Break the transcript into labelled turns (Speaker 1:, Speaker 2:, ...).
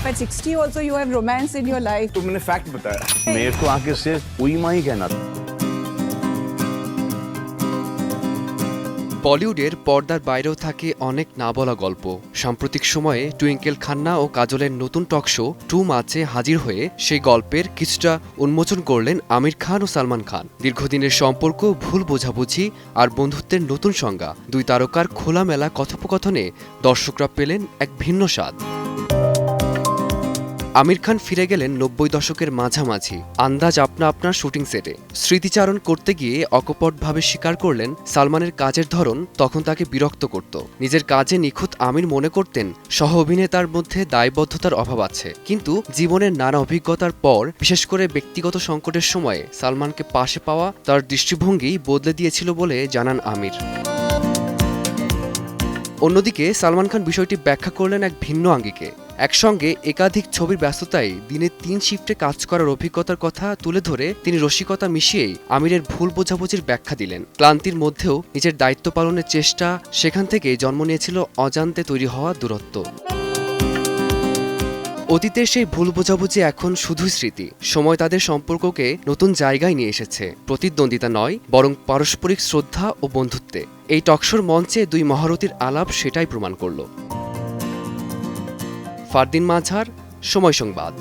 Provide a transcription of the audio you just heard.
Speaker 1: At 60 also you have romance in your life.
Speaker 2: तो मैंने fact बताया, मेरे को आके सिर्फ वही माँ ही कहना था।
Speaker 3: বলিউডের পর্দার বাইরেও থাকে অনেক না বলা গল্প। সাম্প্রতিক সময়ে টুইঙ্কেল খান্না ও কাজলের নতুন টক শো টু মাচে হাজির হয়ে সেই গল্পের কিছুটা উন্মোচন করলেন আমির খান ও সালমান খান। দীর্ঘদিনের সম্পর্ক, ভুল বোঝাবুঝি আর বন্ধুত্বের নতুন সংজ্ঞা, দুই তারকার খোলামেলা কথোপকথনে দর্শকরা পেলেন এক ভিন্ন স্বাদ। আমির খান ফিরে গেলেন ৯০ দশকের মাঝামাঝি আন্দাজ আপনা আপনার শুটিং সেটে। স্মৃতিচারণ করতে গিয়ে অকপটভাবে স্বীকার করলেন সালমানের কাজের ধরন তখন তাকে বিরক্ত করত। নিজের কাজে নিখুঁত আমির মনে করতেন সহ অভিনেতার মধ্যে দায়বদ্ধতার অভাব আছে, কিন্তু জীবনের নানা অভিজ্ঞতার পর, বিশেষ করে ব্যক্তিগত সংকটের সময়ে সালমানকে পাশে পাওয়া তার দৃষ্টিভঙ্গি বদলে দিয়েছিল বলে জানান আমির। অন্যদিকে সালমান খান বিষয়টি ব্যাখ্যা করলেন এক ভিন্ন আঙ্গিকে। একসঙ্গে একাধিক ছবির ব্যস্ততায় দিনে ৩ শিফটে কাজ করার অভিজ্ঞতার কথা তুলে ধরে তিনি রসিকতা মিশিয়েই আমিরের ভুল বোঝাবুঝির ব্যাখ্যা দিলেন। ক্লান্তির মধ্যেও নিজের দায়িত্ব পালনের চেষ্টা, সেখান থেকেই জন্ম নিয়েছিল অজান্তে তৈরি হওয়া দূরত্ব। অতীতের সেই ভুল বোঝাবুঝি এখন শুধুই স্মৃতি। সময় তাদের সম্পর্ককে নতুন জায়গায় নিয়ে এসেছে, প্রতিদ্বন্দ্বিতা নয় বরং পারস্পরিক শ্রদ্ধা ও বন্ধুত্বে। এই টকশোর মঞ্চে দুই মহারথীর আলাপ সেটাই প্রমাণ করল। ফারদিন মাঝার, সময় সংবাদ।